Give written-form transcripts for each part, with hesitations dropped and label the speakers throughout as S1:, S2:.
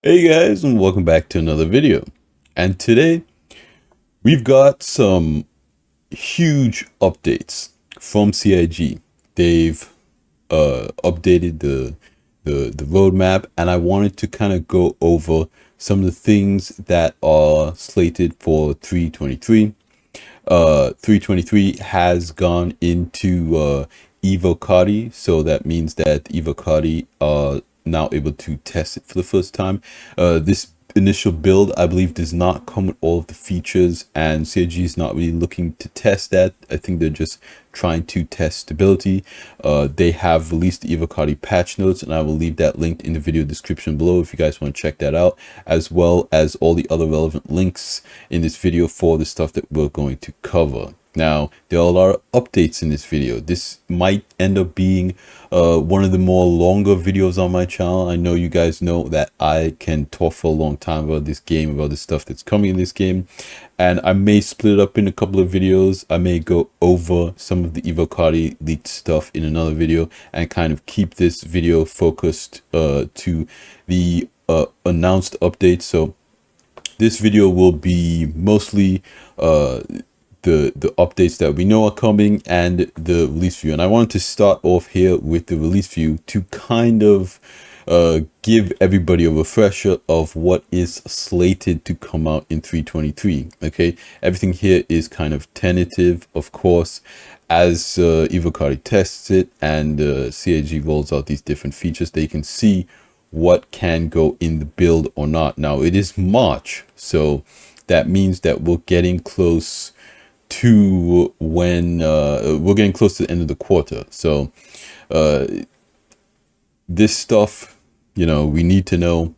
S1: Hey guys, and welcome back to another video. And today we've got some huge updates from CIG. They've updated the roadmap, and I wanted to kind of go over some of the things that are slated for 323. 323 has gone into Eva Tier, so that means that Eva Tier are now able to test it for the first time. This initial build, I believe, does not come with all of the features, and CIG is not really looking to test that. I think they're just trying to test stability. They have released the Eva Tier patch notes, and I will leave that linked in the video description below if you guys want to check that out, as well as all the other relevant links in this video for the stuff that we're going to cover. Now, there are a lot of updates in this video. This might end up being one of the more longer videos on my channel. I know you guys know that I can talk for a long time about this game, about the stuff that's coming in this game. And I may split it up in a couple of videos. I may go over some of the Eva Tier leaked stuff in another video and kind of keep this video focused to the announced updates. So this video will be mostly the updates that we know are coming and the release view. And I wanted to start off here with the release view to kind of give everybody a refresher of what is slated to come out in 323. Okay, everything here is kind of tentative, of course, as Eva Tier tests it and CIG rolls out these different features. They can see what can go in the build or not. Now it is March, so that means that we're getting close to when we're getting close to the end of the quarter. So this stuff, you know, we need to know,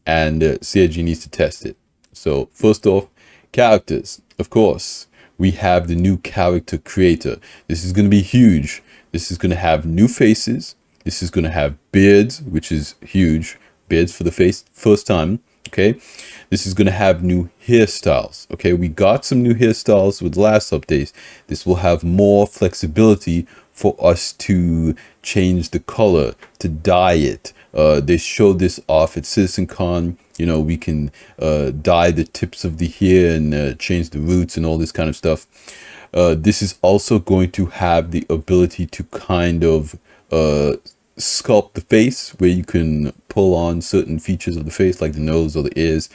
S1: and CIG needs to test it. So first off, characters. Of course, we have the new character creator. This is going to be huge. This is going to have new faces. This is going to have beards, which is huge. Beards for the first time. Okay, this is going to have new hairstyles. Okay, we got some new hairstyles with the last updates. This will have more flexibility for us to change the color, to dye it. They showed this off at CitizenCon. You know, we can dye the tips of the hair and change the roots and all this kind of stuff. This is also going to have the ability to kind of sculpt the face, where you can pull on certain features of the face like the nose or the ears,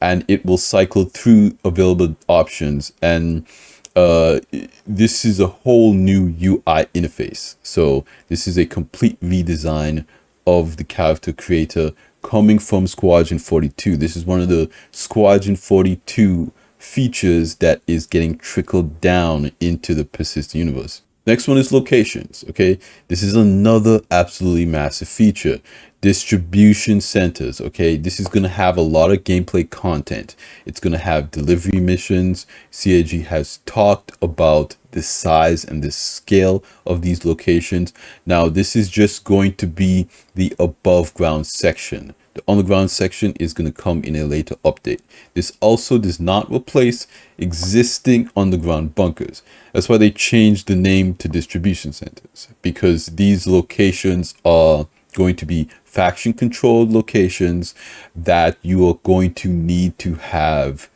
S1: and it will cycle through available options. And this is a whole new UI interface. So this is a complete redesign of the character creator coming from Squadron 42. This is one of the Squadron 42 features that is getting trickled down into the persistent universe. Next one is locations. Okay, this is another absolutely massive feature. Distribution centers. Okay, this is going to have a lot of gameplay content. It's going to have delivery missions. CIG has talked about the size and the scale of these locations. Now, this is just going to be the above ground section. The underground section is going to come in a later update. This also does not replace existing underground bunkers. That's why they changed the name to distribution centers, because these locations are going to be faction controlled locations that you are going to need to have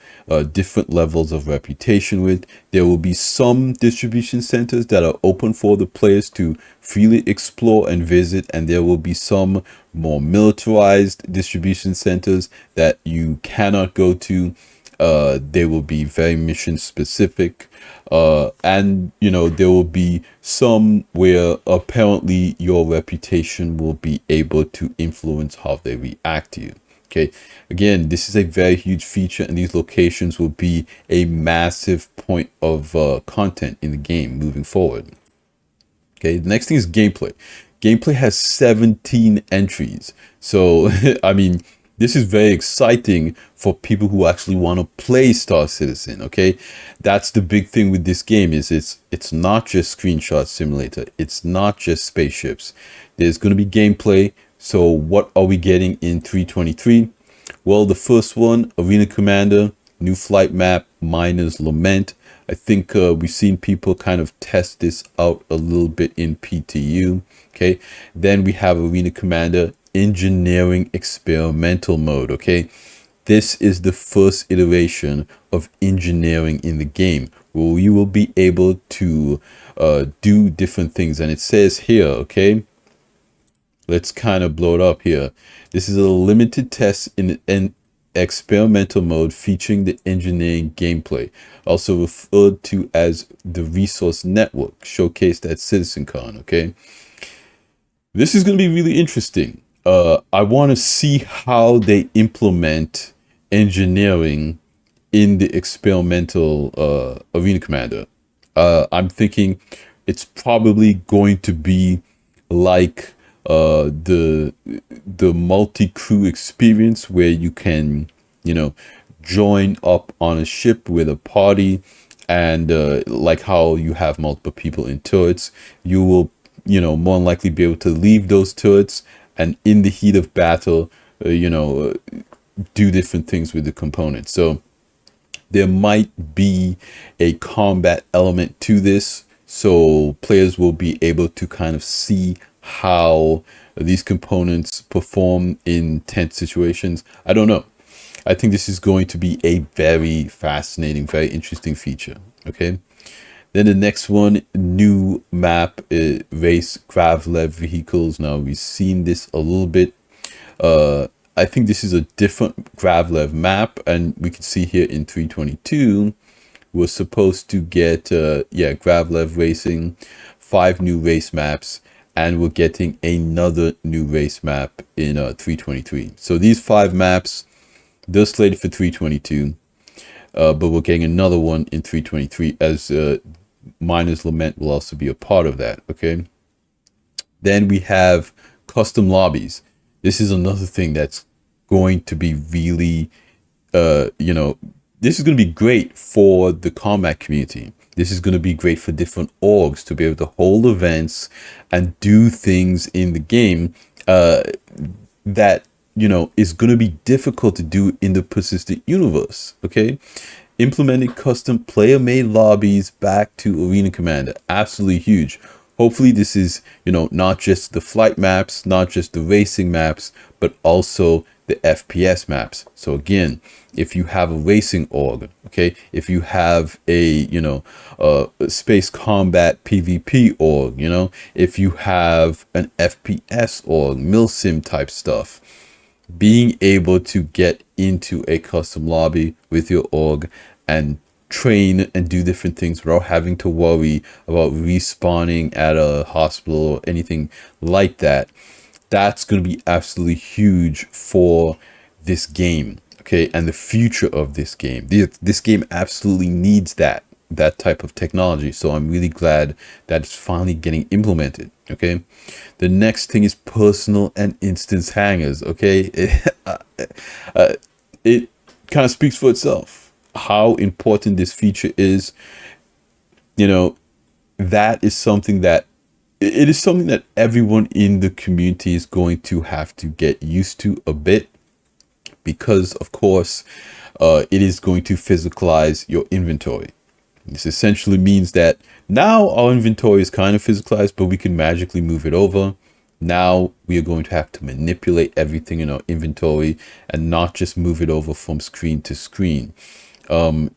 S1: different levels of reputation with. There will be some distribution centers that are open for the players to freely explore and visit, and there will be some more militarized distribution centers that you cannot go to. They will be very mission specific, and you know, there will be some where apparently your reputation will be able to influence how they react to you. Okay, again, this is a very huge feature, and these locations will be a massive point of content in the game moving forward. Okay, the next thing is gameplay. Gameplay has 17 entries. So, I mean, this is very exciting for people who actually want to play Star Citizen. Okay, that's the big thing with this game, is it's not just screenshot simulator. It's not just spaceships. There's going to be gameplay. So what are we getting in 323? Well, the first one, Arena Commander, new flight map, Miner's Lament. I think we've seen people kind of test this out a little bit in PTU. Okay, then we have Arena Commander engineering experimental mode. Okay, this is the first iteration of engineering in the game, where you will be able to do different things. And it says here, okay, let's kind of blow it up here. This is a limited test in an experimental mode featuring the engineering gameplay, also referred to as the resource network, showcased at CitizenCon. Okay, this is going to be really interesting. I want to see how they implement engineering in the experimental Arena Commander. I'm thinking it's probably going to be like the multi-crew experience, where you can, you know, join up on a ship with a party, and like how you have multiple people in turrets, you will, you know, more than likely be able to leave those turrets and in the heat of battle, do different things with the components. So there might be a combat element to this, so players will be able to kind of see how these components perform in tense situations. I don't know. I think this is going to be a very fascinating, very interesting feature. Okay. Then the next one, new map, race Gravlev vehicles. Now we've seen this a little bit. I think this is a different Gravlev map, and we can see here in 322, we're supposed to get, Gravlev racing, 5 new race maps, and we're getting another new race map in 323. So these 5 maps, they're slated for 322, but we're getting another one in 323, as Miner's Lament will also be a part of that. Okay. Then we have custom lobbies. This is another thing that's going to be really, this is going to be great for the combat community. This is going to be great for different orgs to be able to hold events and do things in the game that, is going to be difficult to do in the persistent universe. Okay. Implementing custom player-made lobbies back to Arena Commander. Absolutely huge. Hopefully this is, not just the flight maps, not just the racing maps, but also the FPS maps. So again, if you have a racing org, okay, if you have a, space combat PvP org, if you have an FPS org, milsim type stuff, being able to get into a custom lobby with your org and train and do different things without having to worry about respawning at a hospital or anything like that, that's going to be absolutely huge for this game. Okay, and the future of this game. This game absolutely needs that type of technology. So I'm really glad that it's finally getting implemented. Okay, the next thing is personal and instance hangers. Okay, it kind of speaks for itself how important this feature is. That is something that it is something that everyone in the community is going to have to get used to a bit, because of course it is going to physicalize your inventory. This essentially means that now our inventory is kind of physicalized, but we can magically move it over. Now we are going to have to manipulate everything in our inventory and not just move it over from screen to screen.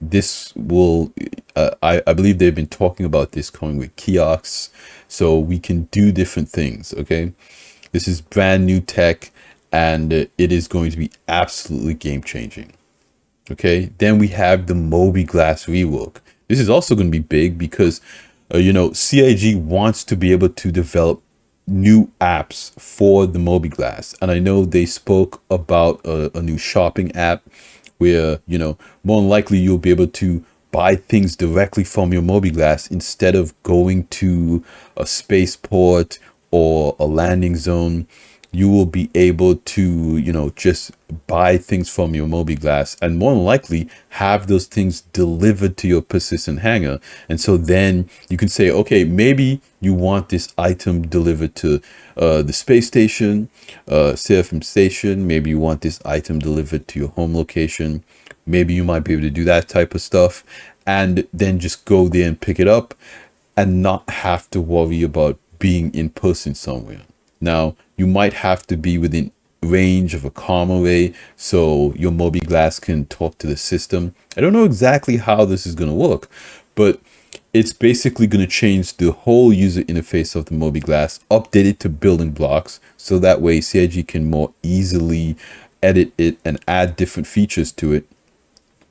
S1: This will, I believe they've been talking about this coming with kiosks, so we can do different things. Okay, this is brand new tech, and it is going to be absolutely game changing. Okay, then we have the Mobiglass rework. This is also going to be big because, CIG wants to be able to develop new apps for the Mobiglass. And I know they spoke about a new shopping app where, more than likely you'll be able to buy things directly from your Mobiglass instead of going to a spaceport or a landing zone. You will be able to, just buy things from your Mobiglass and more than likely have those things delivered to your persistent hangar. And so then you can say, okay, maybe you want this item delivered to the space station, Seraphim station. Maybe you want this item delivered to your home location. Maybe you might be able to do that type of stuff and then just go there and pick it up and not have to worry about being in person somewhere. Now, you might have to be within range of a comm array so your Mobiglass can talk to the system. I don't know exactly how this is going to work, but it's basically going to change the whole user interface of the Mobiglass, update it to building blocks, so that way CIG can more easily edit it and add different features to it,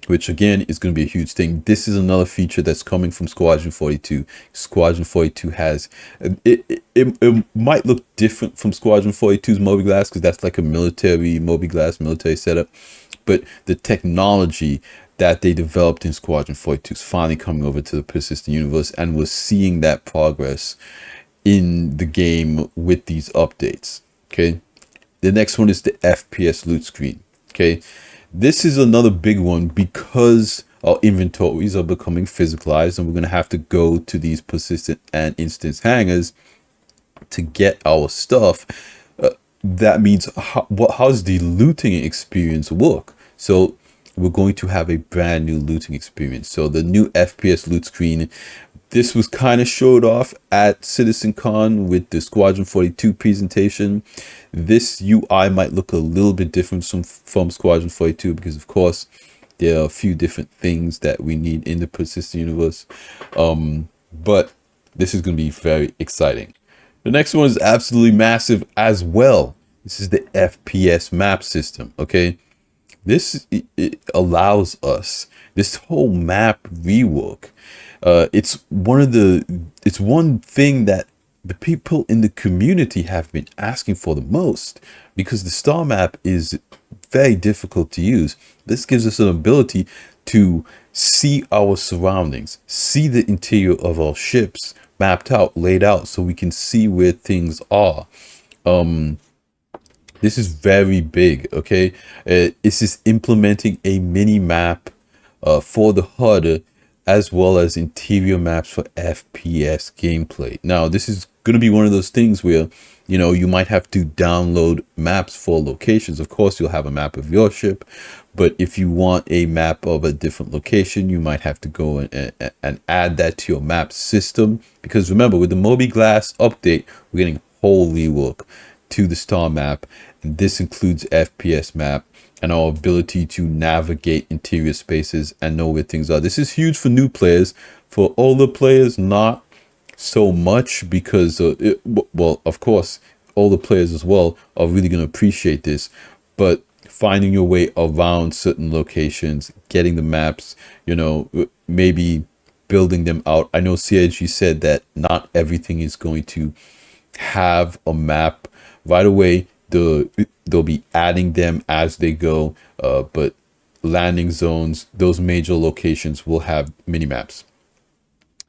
S1: which again is going to be a huge thing. This is another feature that's coming from Squadron 42. Squadron 42 has, it might look different from Squadron 42's Mobiglass because that's like a military Mobiglass, military setup. But the technology that they developed in Squadron 42 is finally coming over to the persistent universe, and we're seeing that progress in the game with these updates. Okay. The next one is the FPS loot screen. Okay. This is another big one because our inventories are becoming physicalized, and we're going to have to go to these persistent and instance hangars to get our stuff. That means how's the looting experience work? So we're going to have a brand new looting experience. So the new FPS loot screen, this was kind of showed off at CitizenCon with the Squadron 42 presentation. This UI might look a little bit different from Squadron 42 because, of course, there are a few different things that we need in the persistent universe. But this is going to be very exciting. The next one is absolutely massive as well. This is the FPS map system, okay? This it allows us this whole map rework. It's one thing that the people in the community have been asking for the most, because the star map is very difficult to use. This gives us an ability to see our surroundings, see the interior of our ships mapped out, laid out, so we can see where things are. This is very big, okay? This is implementing a mini map for the HUD, as well as interior maps for FPS gameplay. Now, this is going to be one of those things where, you know, you might have to download maps for locations. Of course, you'll have a map of your ship, but if you want a map of a different location, you might have to go and add that to your map system. Because remember, with the Mobiglass update, we're getting whole rework to the star map, and this includes FPS map and our ability to navigate interior spaces and know where things are. This is huge for new players. For older players, not so much, because well, of course, older players as well are really going to appreciate this, but finding your way around certain locations, getting the maps, you know, maybe building them out. I know CIG said that not everything is going to have a map right away. They'll be adding them as they go, but landing zones, those major locations will have mini maps.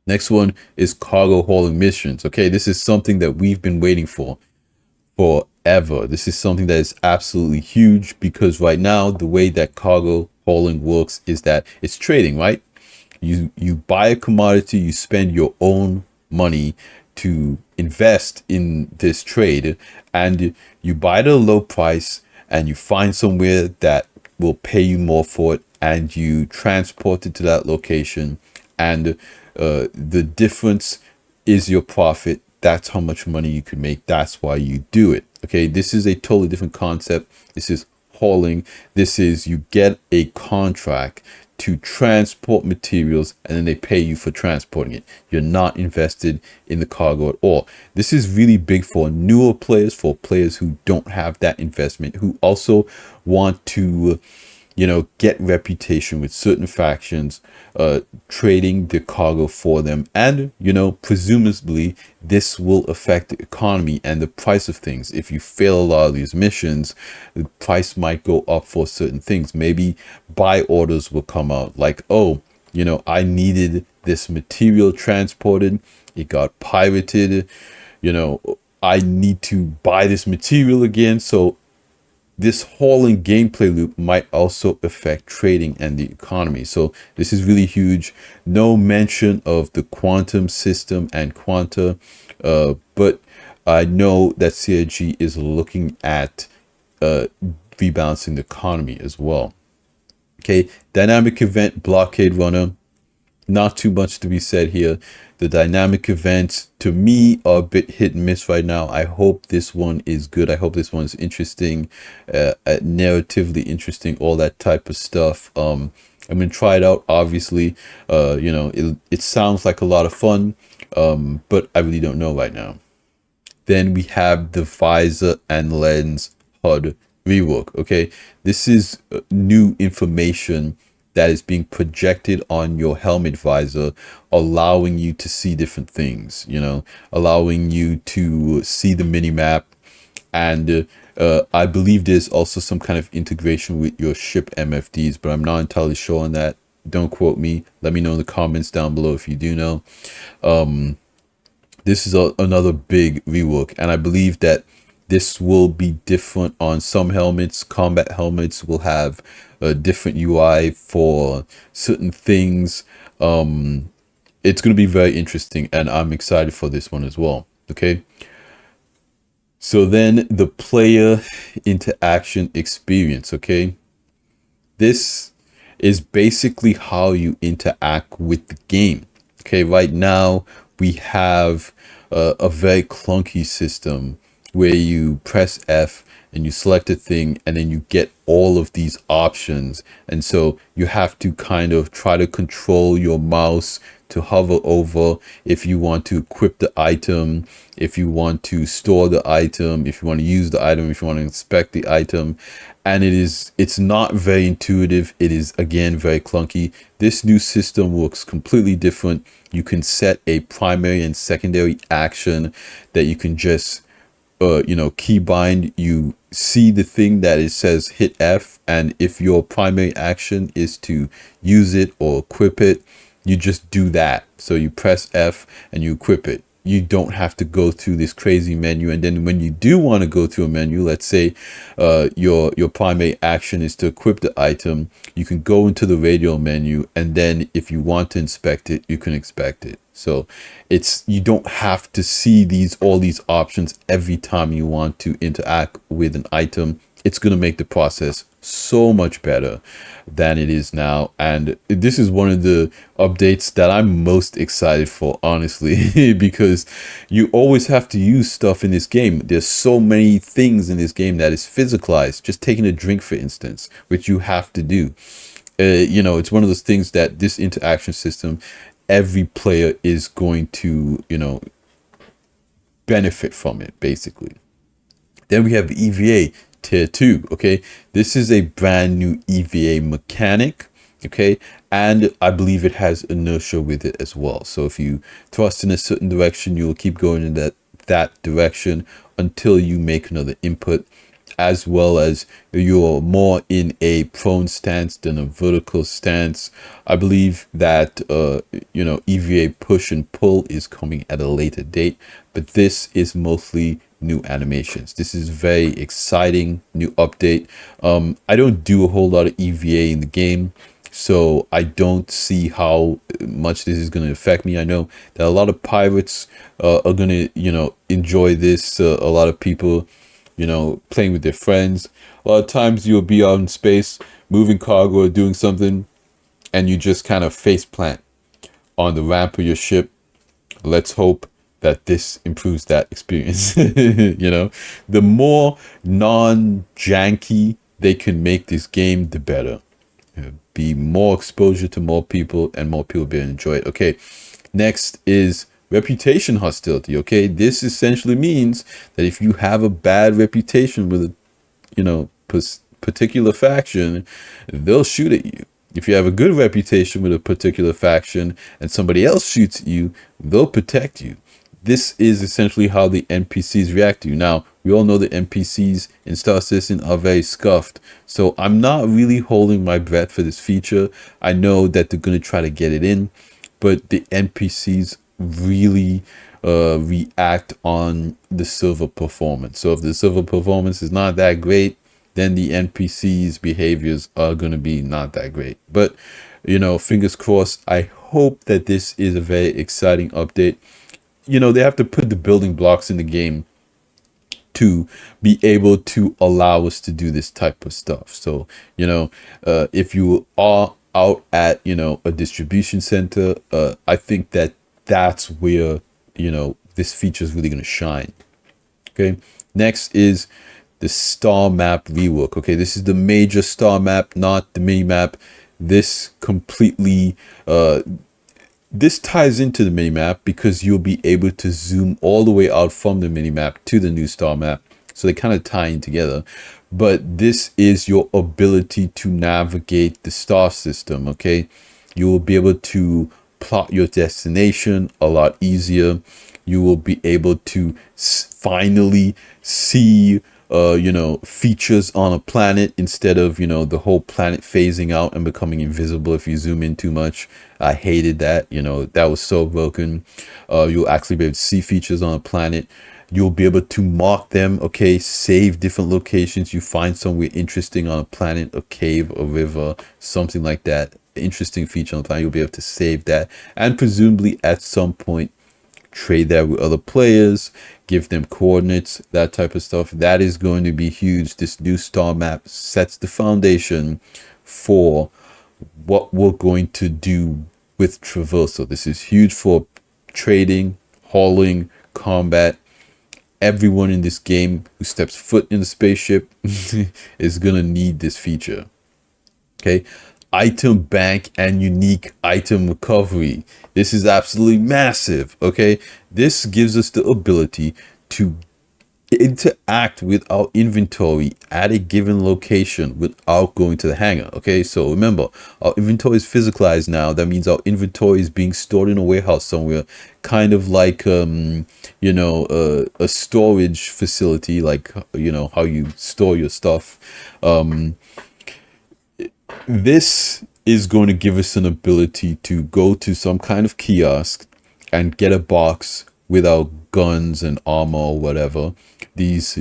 S1: Next one is cargo hauling missions. Okay, this is something that we've been waiting for forever. This is something that is absolutely huge, because right now the way that cargo hauling works is that it's trading, right? You buy a commodity, you spend your own money to invest in this trade, and you buy it at a low price, and you find somewhere that will pay you more for it, and you transport it to that location, and the difference is your profit. That's how much money you can make. That's why you do it. Okay, this is a totally different concept. This is hauling. This is, you get a contract to transport materials, and then they pay you for transporting it. You're not invested in the cargo at all. This is really big for newer players, for players who don't have that investment, who also want to, you know, get reputation with certain factions, trading the cargo for them. And, you know, presumably this will affect the economy and the price of things. If you fail a lot of these missions, the price might go up for certain things. Maybe buy orders will come out like, oh, you know, I needed this material transported, it got pirated, you know, I need to buy this material again. So this hauling gameplay loop might also affect trading and the economy. So this is really huge. No mention of the quantum system and quanta, but I know that CIG is looking at rebalancing the economy as well. Okay, dynamic event blockade runner. Not too much to be said here. The dynamic events to me are a bit hit and miss right now. I hope this one is good. I hope this one is interesting, narratively interesting, all that type of stuff. I'm gonna try it out. Obviously, it sounds like a lot of fun, but I really don't know right now. Then we have the visor and lens HUD rework. Okay, this is new information that is being projected on your helmet visor, allowing you to see different things, allowing you to see the mini map. And I believe there's also some kind of integration with your ship MFDs, but I'm not entirely sure on that. Don't quote me. Let me know in the comments down below if you do know. This is another big rework, and I believe that this will be different on some helmets. Combat helmets will have a different UI for certain things. It's going to be very interesting, and I'm excited for this one as well. Okay. So then the player interaction experience. Okay. This is basically how you interact with the game. Okay. Right now we have a very clunky system where you press F and you select a thing and then you get all of these options. And so you have to kind of try to control your mouse to hover over if you want to equip the item, if you want to store the item, if you want to use the item, if you want to inspect the item. And it's not very intuitive. It is, again, very clunky. This new system works completely different. You can set a primary and secondary action that you can just keybind. You see the thing that it says hit F, and if your primary action is to use it or equip it, you just do that. So you press F and you equip it. You don't have to go through this crazy menu. And then when you do want to go through a menu, let's say your primary action is to equip the item, you can go into the radial menu, and then if you want to inspect it, you can inspect it. So you don't have to see all these options every time you want to interact with an item. It's going to make the process so much better than it is now. And this is one of the updates that I'm most excited for, honestly, because you always have to use stuff in this game. There's so many things in this game that is physicalized. Just taking a drink, for instance, which you have to do. It's one of those things that this interaction system, every player is going to, benefit from it, basically. Then we have EVA Tier 2. Okay, this is a brand new EVA mechanic. Okay, and I believe it has inertia with it as well. So if you thrust in a certain direction, you will keep going in that direction until you make another input, as well as you're more in a prone stance than a vertical stance. I believe that EVA push and pull is coming at a later date, but this is mostly new animations. This is very exciting new update. I don't do a whole lot of EVA in the game, so I don't see how much this is going to affect me. I know that a lot of pirates are going to enjoy this. A lot of people playing with their friends. A lot of times you'll be out in space moving cargo or doing something, and you just kind of face plant on the ramp of your ship. Let's hope that this improves that experience. The more non-janky they can make this game, the better. Be more exposure to more people, and more people be able to enjoy it. Okay, next is reputation hostility. Okay, this essentially means that if you have a bad reputation with a particular faction, they'll shoot at you. If you have a good reputation with a particular faction and somebody else shoots at you, they'll protect you. This is essentially how the NPCs react to you. Now, we all know the NPCs in Star Citizen are very scuffed, so I'm not really holding my breath for this feature. I know that they're going to try to get it in, but the NPCs really react on the server performance. So if the server performance is not that great, then the NPCs behaviors are going to be not that great. But fingers crossed. I hope that this is a very exciting update. They have to put the building blocks in the game to be able to allow us to do this type of stuff. So if you are out at a distribution center, I think that that's where, you know, this feature is really going to shine. Okay, next is the star map rework. Okay, this is the major star map, not the mini map. This completely this ties into the mini map because you'll be able to zoom all the way out from the mini map to the new star map, so they kind of tie in together. But this is your ability to navigate the star system. Okay, you will be able to plot your destination a lot easier. You will be able to finally see you know, features on a planet instead of, you know, the whole planet phasing out and becoming invisible if you zoom in too much. I hated that. You know, that was so broken. You'll actually be able to see features on a planet. You'll be able to mark them. Okay, save different locations. You find somewhere interesting on a planet, a cave, a river, something like that, interesting feature on the planet, you'll be able to save that, and presumably at some point trade that with other players, give them coordinates, that type of stuff. That is going to be huge. This new star map sets the foundation for what we're going to do with traversal. This is huge for trading, hauling, combat. Everyone in this game who steps foot in the spaceship is going to need this feature. Okay, item bank and unique item recovery. This is absolutely massive. Okay, this gives us the ability to interact with our inventory at a given location without going to the hangar. Okay, so remember, our inventory is physicalized now. That means our inventory is being stored in a warehouse somewhere, kind of like you know, a storage facility, like, you know, how you store your stuff. This is going to give us an ability to go to some kind of kiosk and get a box with our guns and armor or whatever, these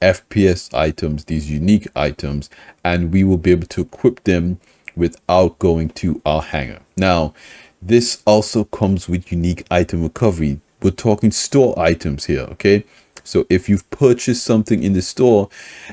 S1: FPS items, these unique items, and we will be able to equip them without going to our hangar. Now, this also comes with unique item recovery. We're talking store items here, okay? So if you've purchased something in the store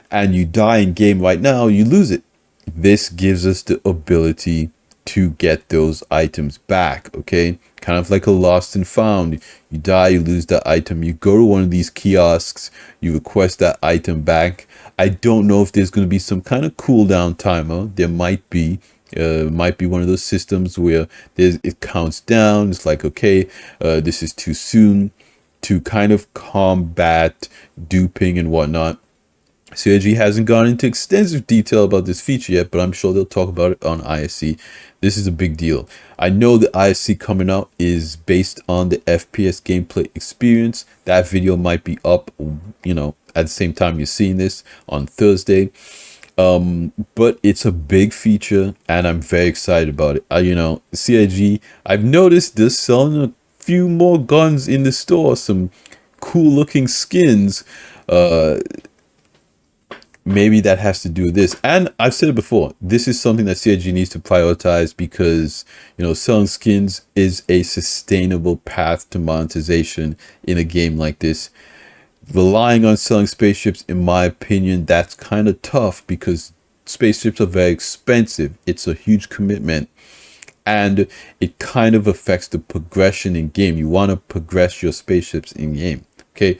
S1: and you die in game right now, you lose it. This gives us the ability to get those items back. Okay, kind of like a lost and found. You die, you lose that item, you go to one of these kiosks, you request that item back. I don't know if there's going to be some kind of cooldown timer. There might be one of those systems where it counts down. It's like, okay, this is too soon, to kind of combat duping and whatnot. CIG hasn't gone into extensive detail about this feature yet, but I'm sure they'll talk about it on ISC. This is a big deal. I know the ISC coming out is based on the FPS gameplay experience. That video might be up, you know, at the same time you're seeing this on Thursday. But it's a big feature and I'm very excited about it. You know, CIG, I've noticed they're selling a few more guns in the store, some cool looking skins. Maybe that has to do with this. And I've said it before, this is something that CIG needs to prioritize because, you know, selling skins is a sustainable path to monetization in a game like this. Relying on selling spaceships, in my opinion, that's kind of tough because spaceships are very expensive. It's a huge commitment and it kind of affects the progression in game. You want to progress your spaceships in game. Okay,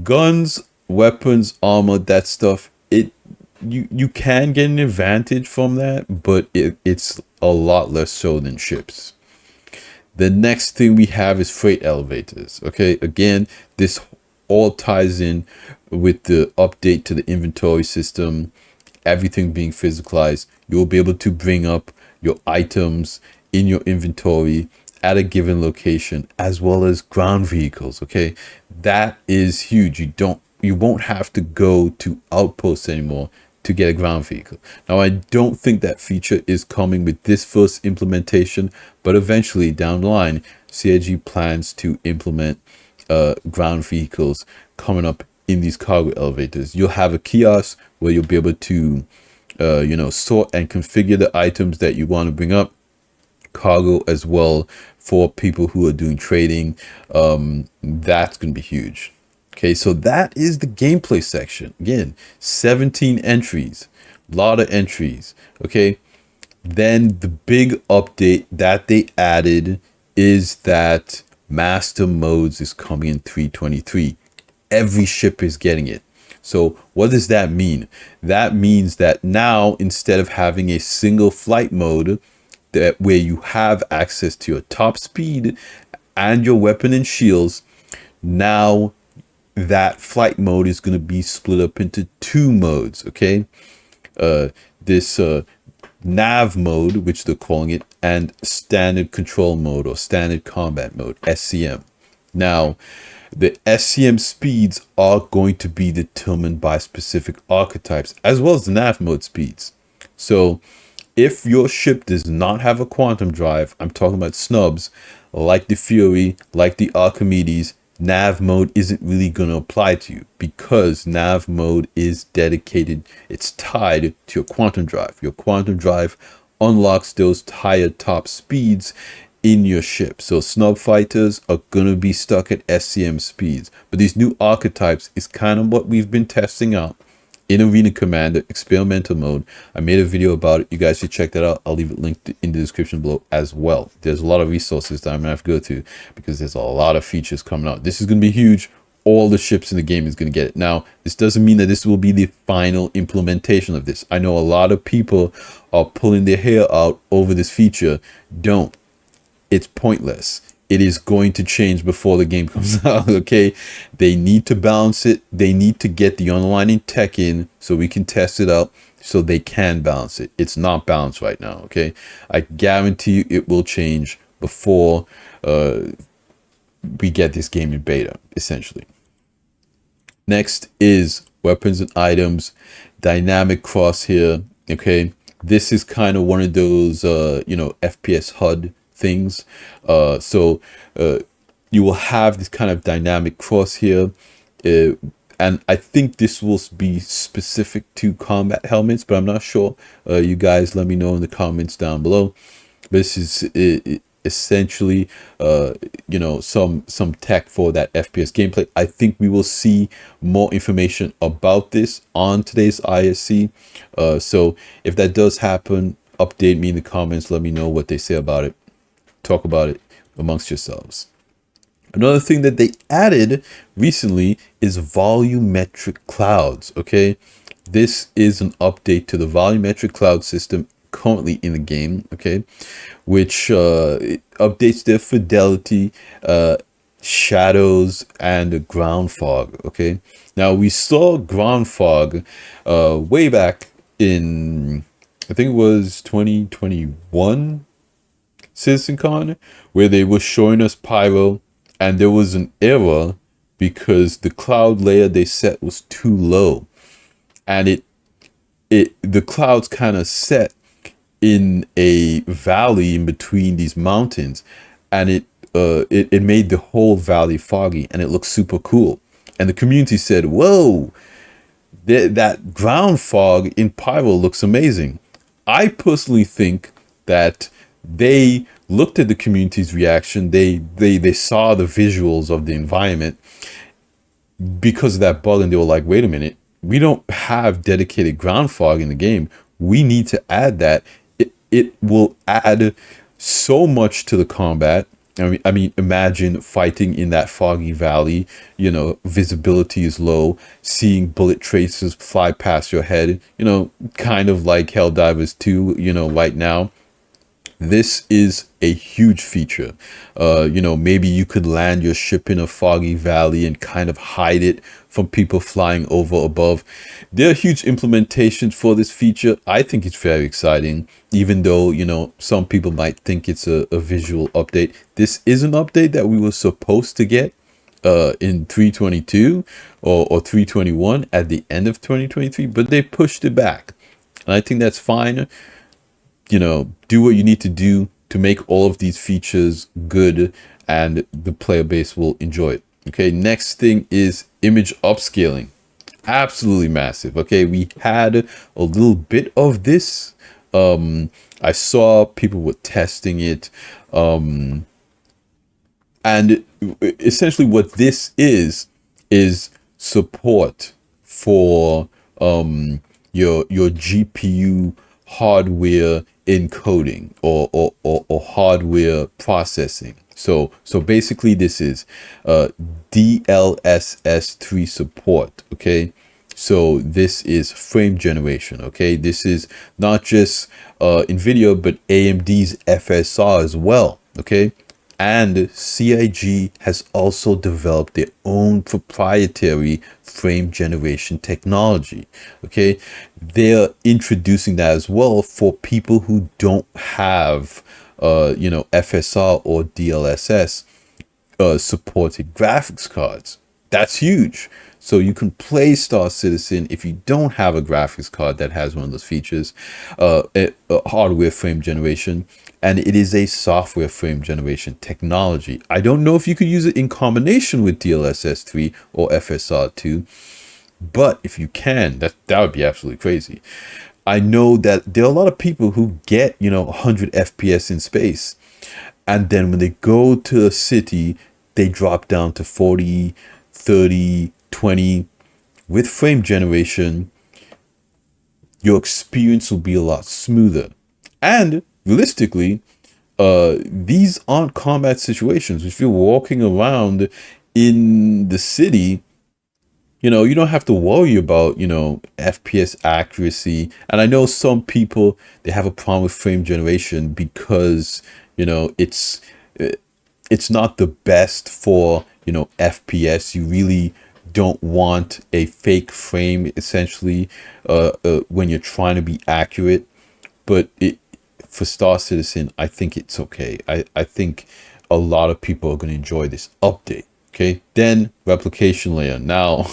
S1: guns, weapons, armor, that stuff, you can get an advantage from that, but it's a lot less so than ships. The next thing we have is freight elevators. Okay, again, this all ties in with the update to the inventory system, everything being physicalized. You'll be able to bring up your items in your inventory at a given location, as well as ground vehicles. Okay, that is huge. You won't have to go to outposts anymore to get a ground vehicle. Now, I don't think that feature is coming with this first implementation, but eventually down the line, CIG plans to implement ground vehicles coming up in these cargo elevators. You'll have a kiosk where you'll be able to, you know, sort and configure the items that you want to bring up, cargo as well for people who are doing trading. That's going to be huge. Okay, so that is the gameplay section. Again, 17 entries, a lot of entries. Okay, then the big update that they added is that master modes is coming in 323. Every ship is getting it. So what does that mean? That means that now, instead of having a single flight mode that where you have access to your top speed and your weapon and shields, now that flight mode is going to be split up into two modes. Okay, this nav mode, which they're calling it, and standard control mode or standard combat mode, SCM. Now, the SCM speeds are going to be determined by specific archetypes as well as the nav mode speeds. So if your ship does not have a quantum drive, I'm talking about snubs like the Fury, like the Archimedes, nav mode isn't really going to apply to you, because nav mode is dedicated, it's tied to your quantum drive. Your quantum drive unlocks those higher top speeds in your ship. So snub fighters are going to be stuck at SCM speeds. But these new archetypes is kind of what we've been testing out in Arena Commander experimental mode. I made a video about it. You guys should check that out. I'll leave it linked in the description below as well. There's a lot of resources that I'm gonna have to go to because there's a lot of features coming out. This is gonna be huge. All the ships in the game is gonna get it. Now, this doesn't mean that this will be the final implementation of this. I know a lot of people are pulling their hair out over this feature. Don't. It's pointless. It is going to change before the game comes out, okay? They need to balance it. They need to get the underlying tech in so we can test it out so they can balance it. It's not balanced right now, okay? I guarantee you it will change before we get this game in beta, essentially. Next is weapons and items, dynamic crosshair, okay? This is kind of one of those, FPS HUD things. So you will have this kind of dynamic crosshair, and I think this will be specific to combat helmets, but I'm not sure. You guys let me know in the comments down below. This is essentially some tech for that FPS gameplay. I think we will see more information about this on today's ISC. So if that does happen, update me in the comments, let me know what they say about it. Talk about it amongst yourselves. Another thing that they added recently is volumetric clouds. Okay, this is an update to the volumetric cloud system currently in the game. Okay, which it updates their fidelity, shadows, and ground fog. Okay, now we saw ground fog way back in, I think it was 2021 CitizenCon, where they were showing us pyro, and there was an error because the cloud layer they set was too low, and the clouds kind of set in a valley in between these mountains, and it made the whole valley foggy, and it looked super cool. And the community said, whoa, that ground fog in pyro looks amazing. I personally think that they looked at the community's reaction. They saw the visuals of the environment because of that bug, and they were like, wait a minute, we don't have dedicated ground fog in the game. We need to add that. It will add so much to the combat. I mean, imagine fighting in that foggy valley, visibility is low, seeing bullet traces fly past your head, kind of like Helldivers 2, right now. This is a huge feature. Maybe you could land your ship in a foggy valley and kind of hide it from people flying over above. There are huge implementations for this feature. I think it's very exciting, even though, some people might think it's a visual update. This is an update that we were supposed to get in 322 or 321 at the end of 2023, but they pushed it back. And I think that's fine. Do what you need to do to make all of these features good, and the player base will enjoy it. Okay, next thing is image upscaling. Absolutely massive. Okay, we had a little bit of this. I saw people were testing it. And essentially what this is support for your GPU hardware encoding or hardware processing. So basically this is DLSS3 support, okay? So this is frame generation, okay? This is not just NVIDIA, but AMD's FSR as well, okay? And CIG has also developed their own proprietary frame generation technology, okay? They're introducing that as well for people who don't have, FSR or DLSS supported graphics cards. That's huge. So you can play Star Citizen if you don't have a graphics card that has one of those features, hardware frame generation, and it is a software frame generation technology. I don't know if you could use it in combination with DLSS 3 or FSR 2, but if you can, that would be absolutely crazy. I know that there are a lot of people who get, 100 FPS in space, and then when they go to a city, they drop down to 40, 30, 20. With frame generation, your experience will be a lot smoother. And realistically, these aren't combat situations. If you're walking around in the city, you don't have to worry about, FPS accuracy. And I know some people, they have a problem with frame generation because, it's not the best for, FPS. You really don't want a fake frame, essentially, when you're trying to be accurate. But for Star Citizen, I think it's okay. I think a lot of people are going to enjoy this update. Okay, then replication layer. Now,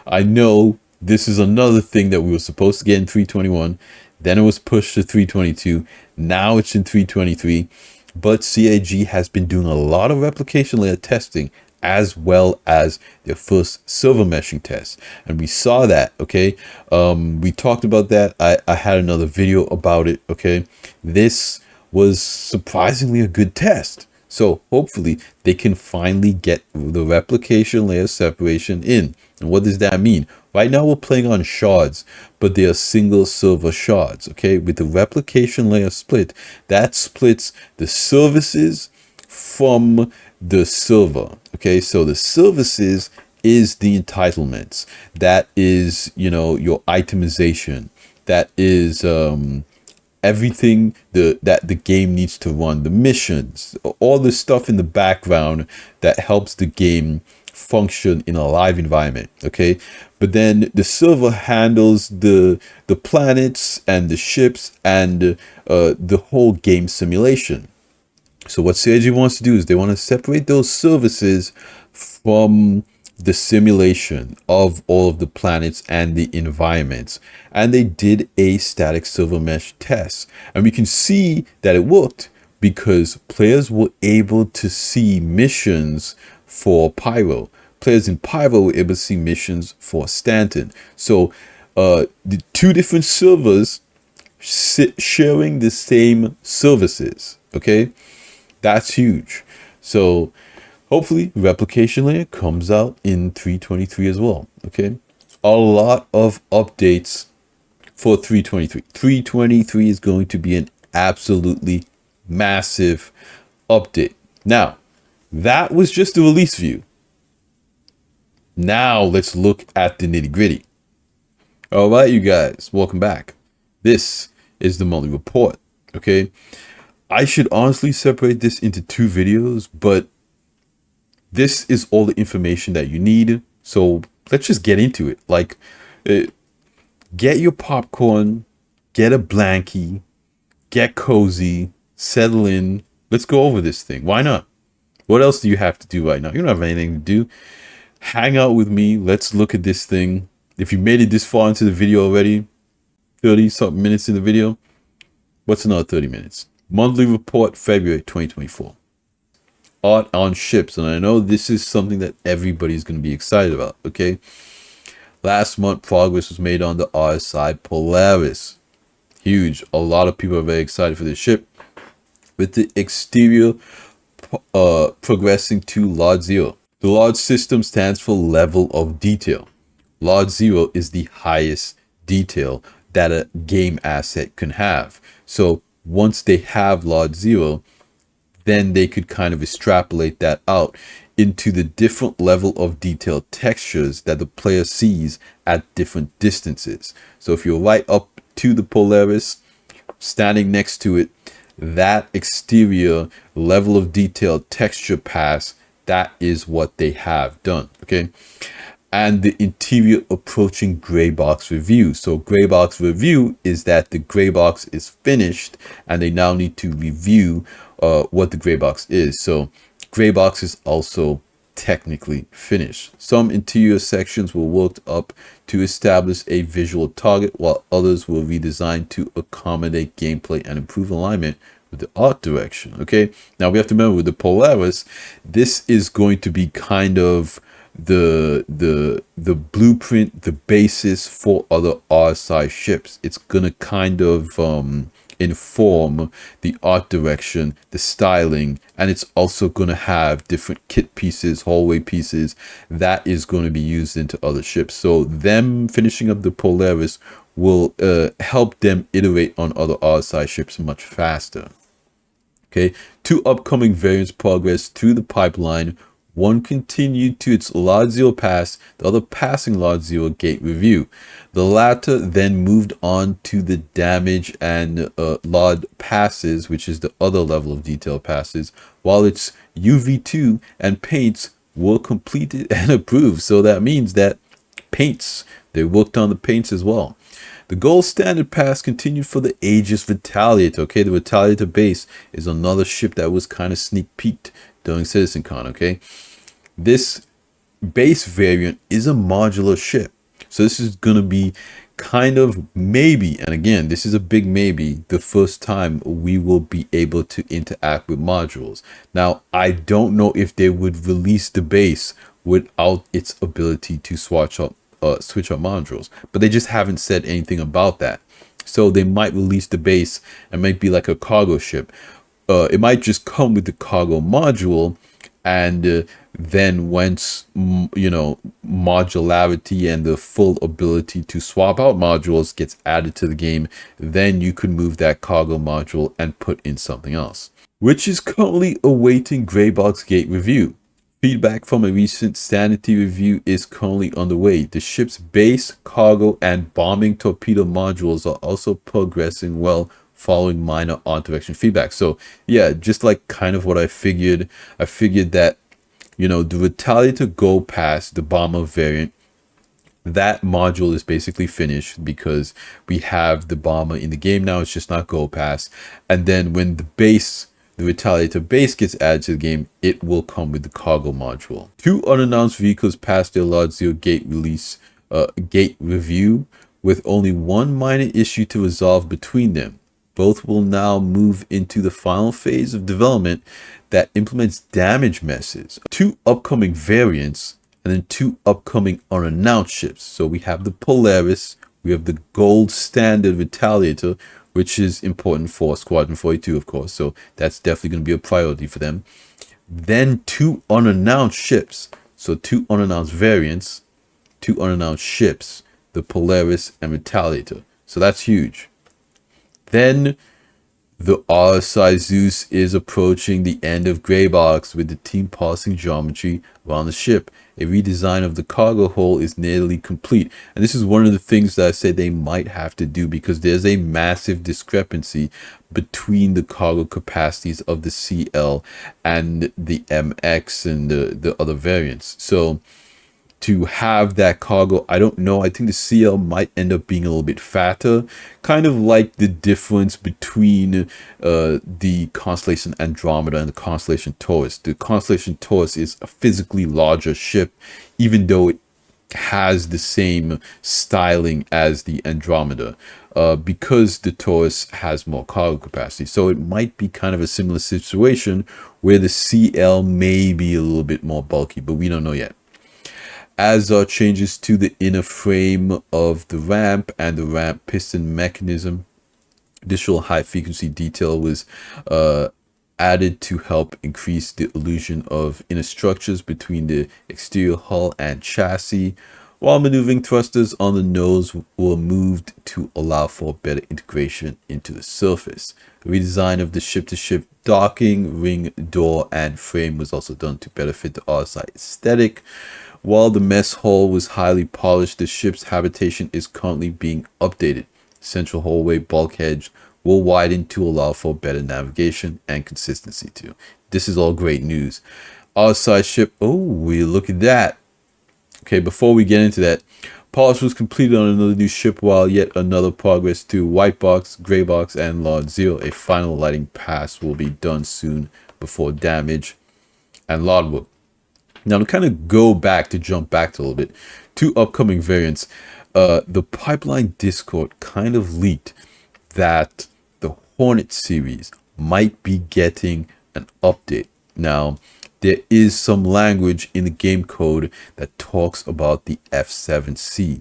S1: I know this is another thing that we were supposed to get in 321. Then it was pushed to 322. Now it's in 323. But CIG has been doing a lot of replication layer testing as well as their first silver meshing test. And we saw that, okay? We talked about that. I had another video about it, okay? This was surprisingly a good test. So hopefully they can finally get the replication layer separation in. And what does that mean? Right now we're playing on shards, but they are single silver shards, okay? With the replication layer split, that splits the services from the silver, okay? So the services is the entitlements. That is, your itemization. That is everything that the game needs to run, the missions, all the stuff in the background that helps the game function in a live environment, okay? But then the silver handles the planets and the ships and the whole game simulation. So what CIG wants to do is they want to separate those services from the simulation of all of the planets and the environments. And they did a static silver mesh test. And we can see that it worked because players were able to see missions for Pyro. Players in Pyro were able to see missions for Stanton. So the two different servers sharing the same services, okay? That's huge. So hopefully replication layer comes out in 323 as well, okay? A lot of updates for 323. 323 is going to be an absolutely massive update. Now, that was just the release view. Now let's look at the nitty gritty. All right, you guys, welcome back. This is the monthly report, okay? I should honestly separate this into two videos, but this is all the information that you need. So let's just get into it. Like, get your popcorn, get a blankie, get cozy, settle in. Let's go over this thing. Why not? What else do you have to do right now? You don't have anything to do. Hang out with me. Let's look at this thing. If you made it this far into the video already, 30 something minutes in the video, what's another 30 minutes? Monthly report, February 2024. Art on ships. And I know this is something that everybody's going to be excited about, okay? Last month, progress was made on the RSI Polaris. Huge. A lot of people are very excited for this ship. With the exterior progressing to Large Zero. The large system stands for level of detail. Large Zero is the highest detail that a game asset can have. So once they have Large Zero, then they could kind of extrapolate that out into the different level of detailed textures that the player sees at different distances. So if you're right up to the Polaris, standing next to it, that exterior level of detail texture pass, that is what they have done. Okay. And the interior approaching gray box review. So gray box review is that the gray box is finished and they now need to review what the gray box is. So gray box is also technically finished. Some interior sections were worked up to establish a visual target, while others were redesigned to accommodate gameplay and improve alignment with the art direction. Okay, now we have to remember with the Polaris, this is going to be kind of the blueprint, the basis for other RSI ships. It's gonna kind of inform the art direction, the styling, and it's also going to have different kit pieces, hallway pieces that is going to be used into other ships. So them finishing up the Polaris will help them iterate on other RSI ships much faster. Okay, 2 upcoming variants progress through the pipeline. One continued to its Lot 0 pass, the other passing Lot 0 gate review. The latter then moved on to the damage and Lot passes, which is the other level of detail passes, while its UV2 and paints were completed and approved. So that means that paints, they worked on the paints as well. The gold standard pass continued for the Aegis Retaliator. Okay, the Retaliator base is another ship that was kind of sneak peeked during CitizenCon. Okay, this base variant is a modular ship, so this is going to be kind of maybe, and again this is a big maybe, the first time we will be able to interact with modules. Now I don't know if they would release the base without its ability to switch up modules, but they just haven't said anything about that. So they might release the base and might be like a cargo ship. It might just come with the cargo module, and then once modularity and the full ability to swap out modules gets added to the game, then you could move that cargo module and put in something else, which is currently awaiting gray box gate review. Feedback from a recent sanity review is currently underway. The ship's base, cargo, and bombing torpedo modules are also progressing well following minor art direction feedback. So yeah, just like kind of what I figured that, the Retaliator Go Pass, the bomber variant, that module is basically finished because we have the bomber in the game now. It's just not Go Pass. And then when the Retaliator base gets added to the game, it will come with the cargo module. 2 unannounced vehicles passed their Lot 0 gate review with only one minor issue to resolve between them. Both will now move into the final phase of development that implements damage methods. 2 upcoming variants and then 2 upcoming unannounced ships. So we have the Polaris, we have the gold standard Retaliator, which is important for Squadron 42, of course. So that's definitely going to be a priority for them. Then 2 unannounced ships. So 2 unannounced variants, 2 unannounced ships, the Polaris and Retaliator. So that's huge. Then the RSI Zeus is approaching the end of gray box with the team parsing geometry around the ship. A redesign of the cargo hull is nearly complete. And this is one of the things that I say they might have to do, because there's a massive discrepancy between the cargo capacities of the CL and the MX and the other variants. So to have that cargo, I don't know, I think the CL might end up being a little bit fatter, kind of like the difference between the Constellation Andromeda and the Constellation Taurus. The Constellation Taurus is a physically larger ship, even though it has the same styling as the Andromeda, because the Taurus has more cargo capacity. So it might be kind of a similar situation where the CL may be a little bit more bulky, but we don't know yet. As are changes to the inner frame of the ramp and the ramp piston mechanism. Additional high frequency detail was added to help increase the illusion of inner structures between the exterior hull and chassis, while maneuvering thrusters on the nose were moved to allow for better integration into the surface. The redesign of the ship-to-ship docking, ring, door, and frame was also done to better fit the RSI aesthetic. While the mess hall was highly polished, the ship's habitation is currently being updated. Central hallway bulkheads will widen to allow for better navigation and consistency too. This is all great news. RSI ship, oh, we look at that. Okay, before we get into that, polish was completed on another new ship, while yet another progress to white box, gray box, and large zero. A final lighting pass will be done soon before damage and logbook. Now to kind of jump back to a little bit, two upcoming variants. The Pipeline Discord kind of leaked that the Hornet series might be getting an update. Now, there is some language in the game code that talks about the F7C,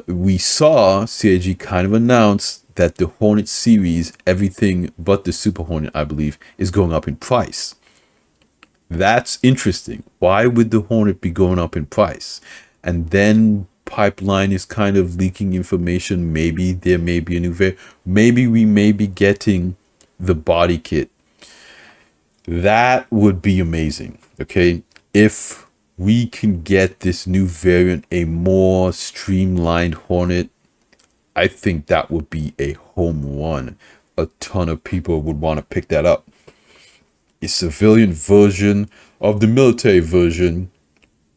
S1: we saw CIG kind of announce that the Hornet series, everything but the Super Hornet, I believe, is going up in price. That's interesting. Why would the Hornet be going up in price? And then Pipeline is kind of leaking information. Maybe there may be a new variant. Maybe we may be getting the body kit. That would be amazing. Okay, if we can get this new variant, a more streamlined Hornet, I think that would be a home run. A ton of people would want to pick that up. A civilian version of the military version,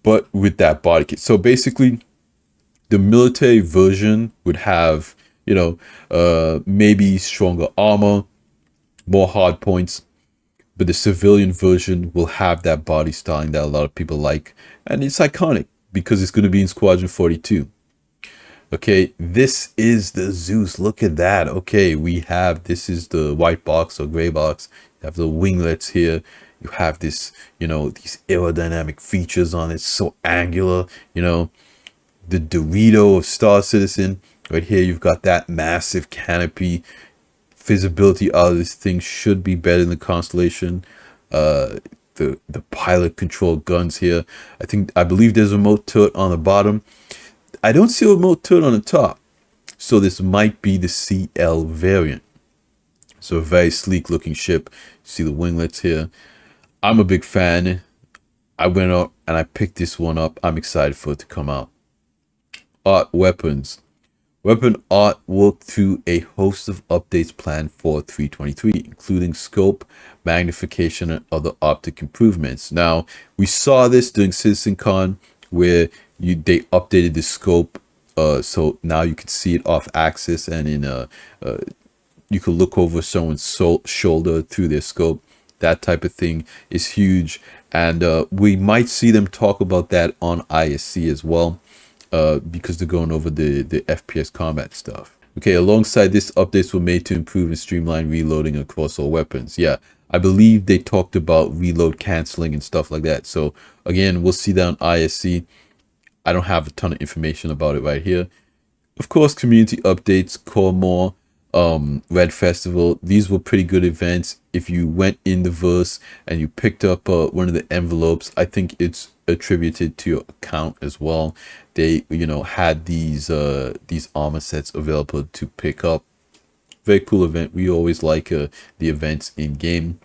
S1: but with that body kit. So basically, the military version would have, maybe stronger armor, more hard points, but the civilian version will have that body styling that a lot of people like, and it's iconic because it's going to be in Squadron 42. Okay, this is the Zeus. Look at that. Okay, this is the white box or gray box. You have the winglets here. You have this, these aerodynamic features on it, so angular, the Dorito of Star Citizen. Right here, you've got that massive canopy. Visibility out of this thing should be better than the Constellation. The pilot control guns here. I believe there's a remote turret on the bottom. I don't see a remote turret on the top. So this might be the CL variant. So a very sleek looking ship. See the winglets here. I'm a big fan. I went up and I picked this one up. I'm excited for it to come out. Art weapons. Weapon art worked through a host of updates planned for 3.23, including scope, magnification, and other optic improvements. Now, we saw this during CitizenCon, where they updated the scope, so now you can see it off axis, and you can look over someone's shoulder through their scope. That type of thing is huge, and we might see them talk about that on ISC as well. Because they're going over the FPS combat stuff. Okay, alongside this, updates were made to improve and streamline reloading across all weapons. Yeah, I believe they talked about reload canceling and stuff like that. So again, we'll see that on ISC. I don't have a ton of information about it right here. Of course, community updates, Core More, Red Festival. These were pretty good events. If you went in the verse and you picked up one of the envelopes, I think it's attributed to your account as well. They had these armor sets available to pick up. Very cool event. We always like the events in game.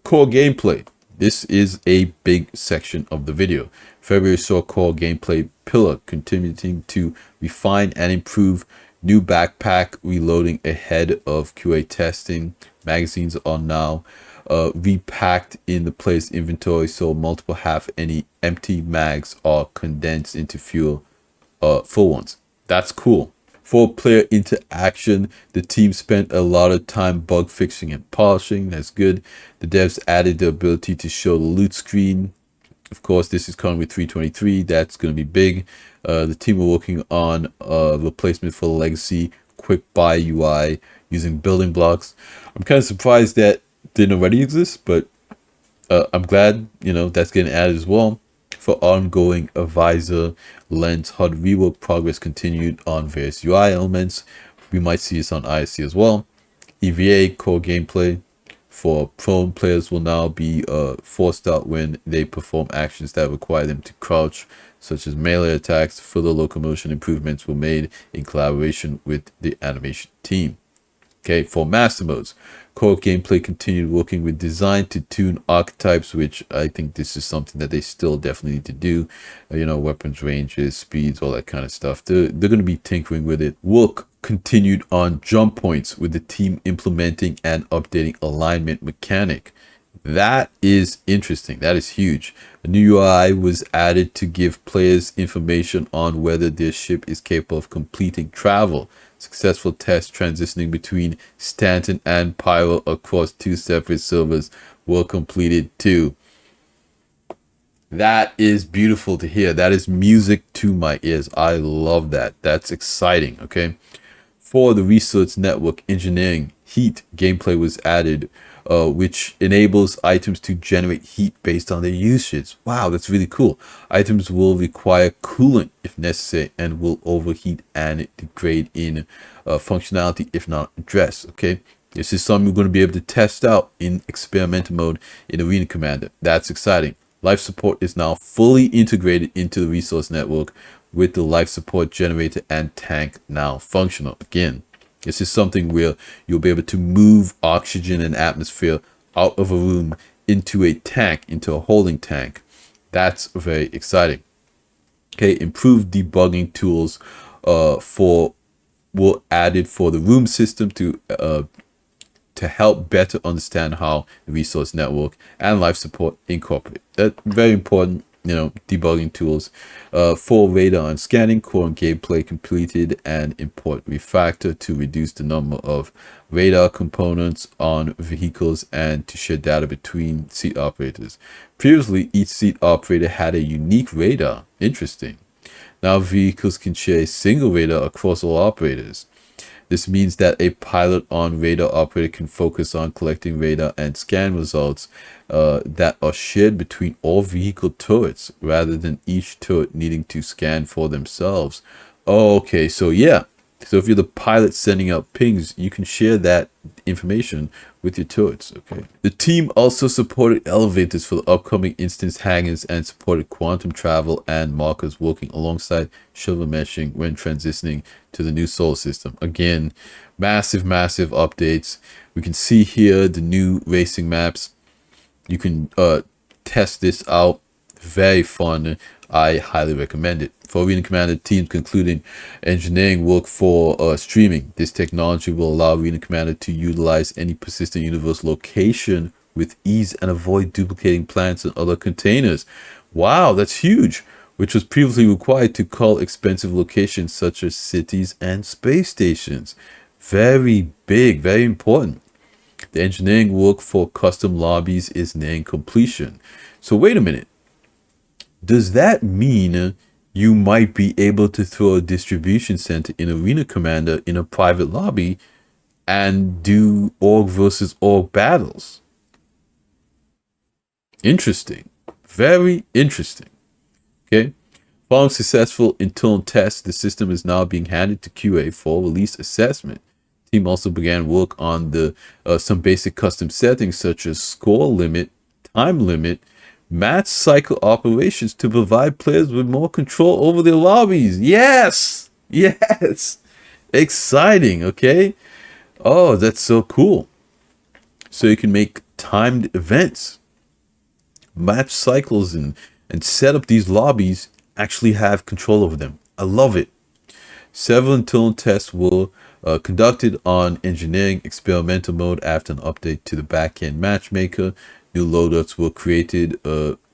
S1: Core gameplay. This is a big section of the video. February saw core gameplay pillar continuing to refine and improve. New backpack reloading ahead of QA testing. Magazines are now repacked in the player's inventory, so multiple half any empty mags are condensed into full ones. That's cool. For player interaction, the team spent a lot of time bug fixing and polishing. That's good. The devs added the ability to show the loot screen. Of course, this is coming with 3.23. That's going to be big. The team are working on replacement for the legacy quick buy UI using building blocks. I'm kind of surprised that didn't already exist, but I'm glad that's getting added as well. For ongoing visor lens HUD rework, progress continued on various UI elements. We might see this on ISC as well. EVA core gameplay. for prone players will now be forced out when they perform actions that require them to crouch, such as melee attacks. Further locomotion improvements were made in collaboration with the animation team. Okay, for master modes, core gameplay continued working with design to tune archetypes, which I think this is something that they still definitely need to do. Weapons ranges, speeds, all that kind of stuff. They're going to be tinkering with it. Work continued on jump points with the team implementing and updating alignment mechanic. That is interesting. That is huge. A new UI was added to give players information on whether their ship is capable of completing travel. Successful tests transitioning between Stanton and Pyro across 2 separate servers were completed too. That is beautiful to hear. That is music to my ears. I love that. That's exciting. Okay. For the research network engineering, heat gameplay was added, which enables items to generate heat based on their usage. Wow, that's really cool. Items will require coolant if necessary and will overheat and degrade in functionality if not addressed. Okay, this is something we're going to be able to test out in experimental mode in Arena Commander. That's exciting. Life support is now fully integrated into the resource network, with the life support generator and tank now functional. Again, this is something where you'll be able to move oxygen and atmosphere out of a room into a tank, into a holding tank. That's very exciting. Okay, improved debugging tools were added for the room system to help better understand how the resource network and life support incorporate. That's very important. Debugging tools for radar and scanning. Core and gameplay completed and import refactor to reduce the number of radar components on vehicles and to share data between seat operators. Previously, each seat operator had a unique radar. Interesting. Now vehicles can share a single radar across all operators. This means that a pilot on radar operator can focus on collecting radar and scan results that are shared between all vehicle turrets rather than each turret needing to scan for themselves. Oh, okay, so yeah. So if you're the pilot sending out pings, you can share that information with your turrets. Okay. The team also supported elevators for the upcoming instance hangars and supported quantum travel and markers working alongside shuttle meshing when transitioning to the new solar system. Again, massive updates. We can see here the new racing maps. You can test this out. Very fun. I highly recommend it. For Arena Commander, teams concluding engineering work for streaming. This technology will allow Arena Commander to utilize any persistent universe location with ease and avoid duplicating plants and other containers. Wow, that's huge, which was previously required to call expensive locations such as cities and space stations. Very big, very important. The engineering work for custom lobbies is nearing completion. So wait a minute. Does that mean you might be able to throw a distribution center in Arena Commander in a private lobby and do org versus org battles? Interesting. Very interesting. Okay. Following successful internal tests, the system is now being handed to QA for release assessment. The team also began work on some basic custom settings such as score limit, time limit, match cycle operations to provide players with more control over their lobbies. Yes! Yes! Exciting, okay? Oh, that's so cool. So you can make timed events, match cycles, and set up these lobbies, actually have control over them. I love it. Several internal tests were conducted on engineering experimental mode after an update to the backend matchmaker. New loadouts were created.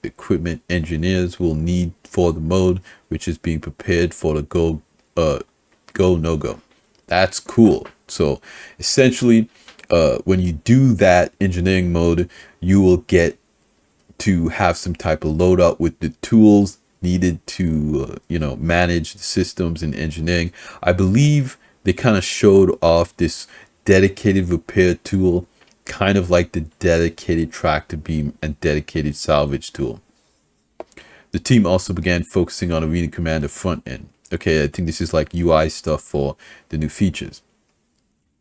S1: Equipment engineers will need for the mode, which is being prepared for the go no go. That's cool. So essentially, when you do that engineering mode, you will get to have some type of loadout with the tools needed to manage the systems and engineering. I believe they kind of showed off this dedicated repair tool, kind of like the dedicated tractor beam and dedicated salvage tool. The team also began focusing on Arena Commander front end. Okay, I think this is like UI stuff for the new features.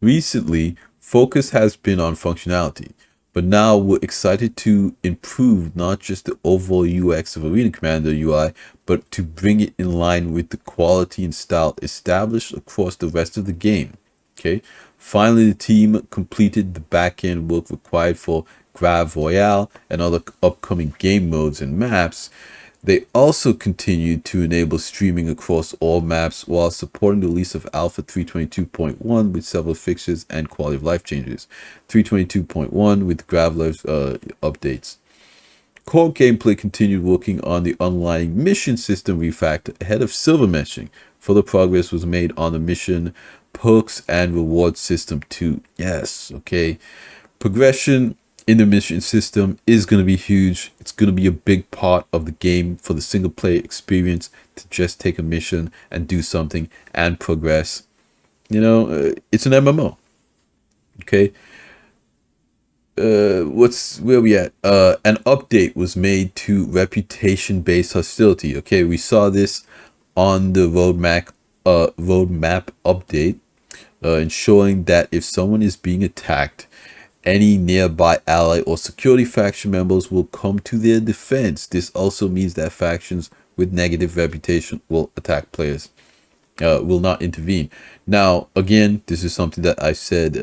S1: Recently, focus has been on functionality. But now we're excited to improve not just the overall UX of Arena Commander UI, but to bring it in line with the quality and style established across the rest of the game. Okay. Finally, the team completed the back-end work required for Grav Royale and other upcoming game modes and maps. They also continued to enable streaming across all maps while supporting the release of Alpha 322.1 with several fixtures and quality of life changes. 322.1 with Grav Life updates. Core gameplay continued working on the online mission system refactor ahead of silver meshing. Further progress was made on the mission perks and reward system too. Yes, okay. Progression in the mission system is going to be huge. It's going to be a big part of the game for the single player experience to just take a mission and do something and progress. You know, it's an MMO. Okay. Where we at? An update was made to reputation based hostility. Okay, we saw this on the roadmap update, ensuring that if someone is being attacked, any nearby ally or security faction members will come to their defense. This also means that factions with negative reputation will attack players, will not intervene. Now, again, this is something that I said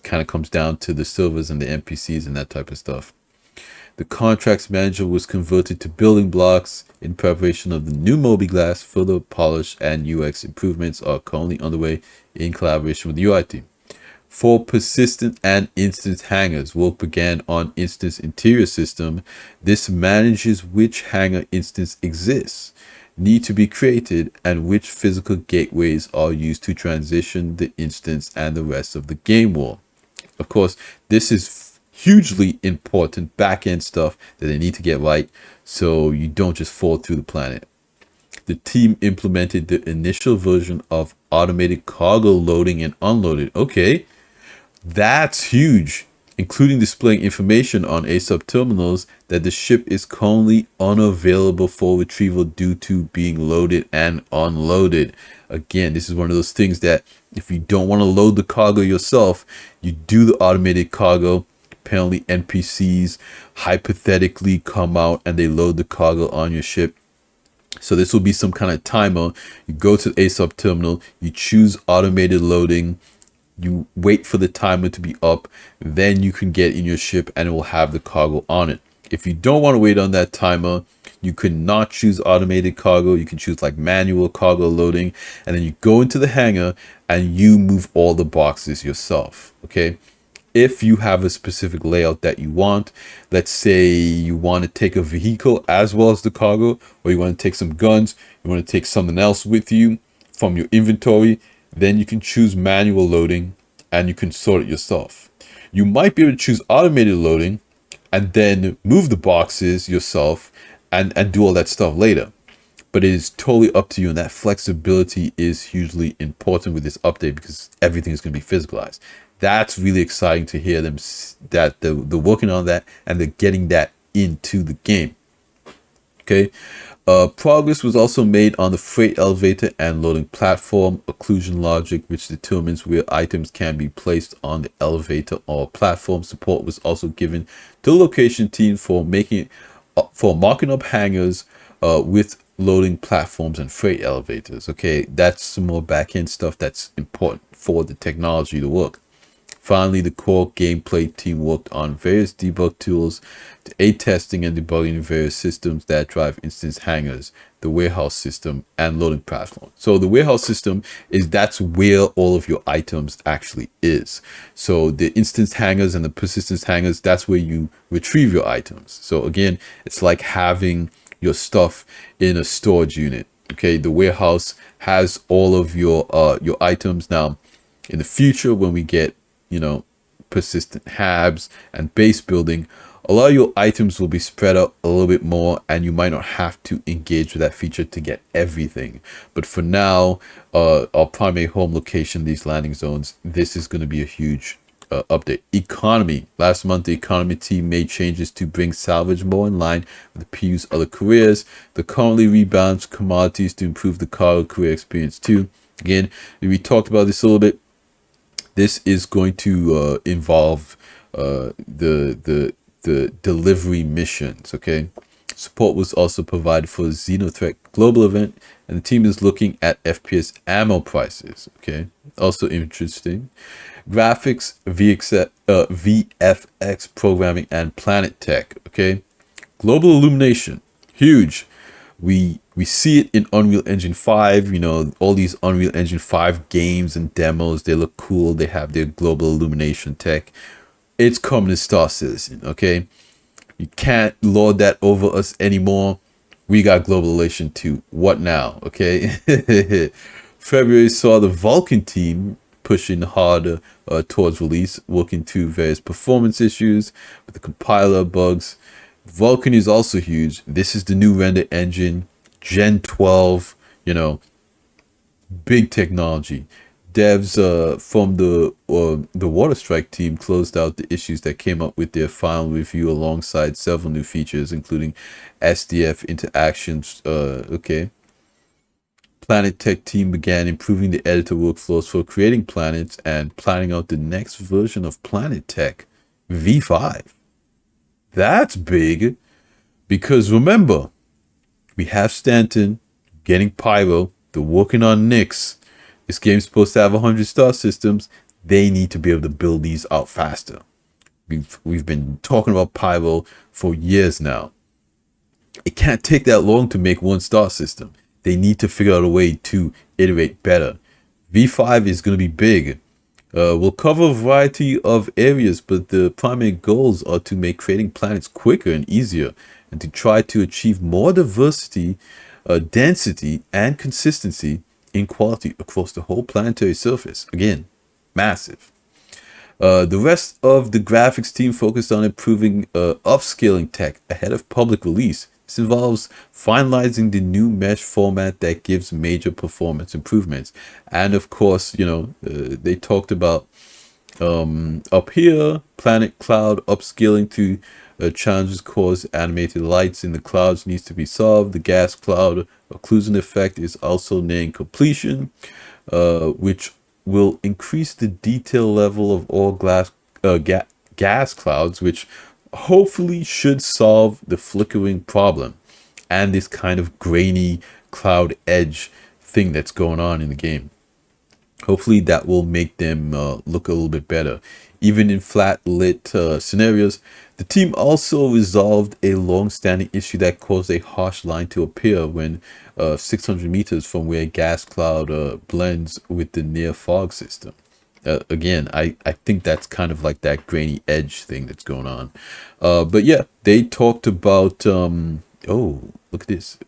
S1: kind of comes down to the servers and the NPCs and that type of stuff. The contracts manager was converted to building blocks in preparation of the new Mobiglass. Further polish and UX improvements are currently underway in collaboration with the UI team. For persistent and instance hangers, work began on instance interior system. This manages which hanger instance exists, need to be created, and which physical gateways are used to transition the instance and the rest of the game world. Of course, this is hugely important back-end stuff that they need to get right so you don't just fall through the planet. The team implemented the initial version of automated cargo loading and unloading. Okay, that's huge, including displaying information on ASUP terminals that the ship is currently unavailable for retrieval due to being loaded and unloaded. Again, this is one of those things that if you don't want to load the cargo yourself, you do the automated cargo. Apparently NPCs hypothetically come out and they load the cargo on your ship. So this will be some kind of timer. You go to the ASUP terminal, you choose automated loading, you wait for the timer to be up, then you can get in your ship and it will have the cargo on it. If you don't want to wait on that timer, you could not choose automated cargo. You can choose like manual cargo loading, and then you go into the hangar and you move all the boxes yourself. Okay. If you have a specific layout that you want, let's say you want to take a vehicle as well as the cargo, or you want to take some guns, you want to take something else with you from your inventory, then you can choose manual loading and you can sort it yourself. You might be able to choose automated loading and then move the boxes yourself and do all that stuff later. But it is totally up to you, and that flexibility is hugely important with this update because everything is going to be physicalized. That's really exciting to hear them that they're working on that and they're getting that into the game. Okay. Progress was also made on the freight elevator and loading platform occlusion logic, which determines where items can be placed on the elevator or platform. Support was also given to the location team for marking up hangars with loading platforms and freight elevators. Okay, that's some more back-end stuff that's important for the technology to work. Finally, the core gameplay team worked on various debug tools to aid testing and debugging various systems that drive instance hangars, the warehouse system, and loading platform. So the warehouse system that's where all of your items actually is. So the instance hangars and the persistence hangars, that's where you retrieve your items. So again, it's like having your stuff in a storage unit. Okay, the warehouse has all of your items. Now, in the future, when we get persistent habs and base building, a lot of your items will be spread out a little bit more and you might not have to engage with that feature to get everything. But for now, our primary home location, these landing zones, this is going to be a huge update. Economy. Last month, the economy team made changes to bring salvage more in line with the PU's other careers. The currently rebalanced commodities to improve the cargo career experience too. Again, we talked about this a little bit. This is going to involve the delivery missions. Okay, support was also provided for the Xenothreat global event, and the team is looking at FPS ammo prices. Okay, also interesting. Graphics, VFX programming, and planet tech. Okay, global illumination, huge. We see it in Unreal Engine 5, you know, all these Unreal Engine 5 games and demos, they look cool. They have their global illumination tech. It's coming to Star Citizen, okay? You can't lord that over us anymore. We got global illumination too. What now, okay? February saw the Vulkan team pushing harder towards release, working through various performance issues with the compiler bugs. Vulkan is also huge. This is the new render engine, Gen 12, you know, big technology. Devs from the Water Strike team closed out the issues that came up with their final review alongside several new features, including SDF interactions. Okay. Planet Tech team began improving the editor workflows for creating planets and planning out the next version of Planet Tech, V5. That's big, because remember, we have Stanton getting Pyro, they're working on Nyx. This game's supposed to have 100 star systems. They need to be able to build these out faster. We've been talking about Pyro for years now. It can't take that long to make 1 star system. They need to figure out a way to iterate better. V5 is going to be big. We'll cover a variety of areas, but the primary goals are to make creating planets quicker and easier, and to try to achieve more diversity, density, and consistency in quality across the whole planetary surface. Again, massive. The rest of the graphics team focused on improving upscaling tech ahead of public release. This involves finalizing the new mesh format that gives major performance improvements. And of course, you know, they talked about up here, Planet Cloud upscaling to challenges cause animated lights in the clouds needs to be solved. The gas cloud occlusion effect is also nearing completion, which will increase the detail level of all gas clouds, which hopefully should solve the flickering problem and this kind of grainy cloud edge thing that's going on in the game. Hopefully that will make them look a little bit better. Even in flat lit scenarios, the team also resolved a long-standing issue that caused a harsh line to appear when 600 meters from where gas cloud blends with the near fog system. Again, I think that's kind of like that grainy edge thing that's going on. But yeah, they talked about, oh, look at this.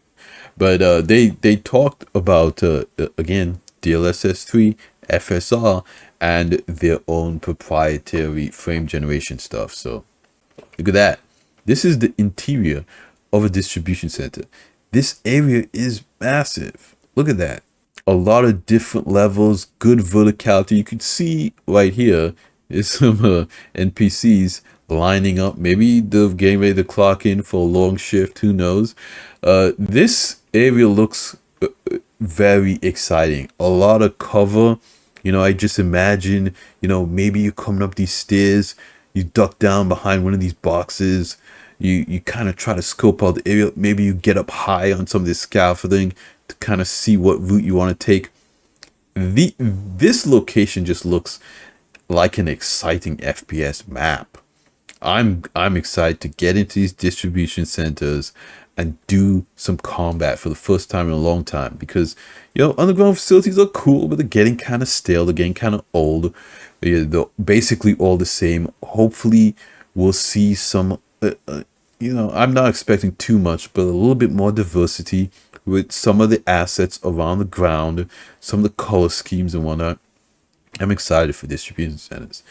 S1: But they talked about, again, DLSS 3, FSR, and their own proprietary frame generation stuff. So look at that. This is the interior of a distribution center. This area is massive. Look at that. A lot of different levels, good verticality. You can see right here is some NPCs lining up. Maybe they're getting ready to clock in for a long shift. Who knows? This area looks very exciting. A lot of cover. You know, I just imagine, you know, maybe you're coming up these stairs, you duck down behind one of these boxes, you kind of try to scope out the area. Maybe you get up high on some of this scaffolding to kind of see what route you want to take. This location just looks like an exciting FPS map. I'm excited to get into these distribution centers and do some combat for the first time in a long time, because, you know, underground facilities are cool, but they're getting kind of stale, they're getting kind of old. They're basically all the same. Hopefully we'll see some you know, I'm not expecting too much, but a little bit more diversity with some of the assets around the ground, some of the color schemes and whatnot. I'm excited for distribution centers.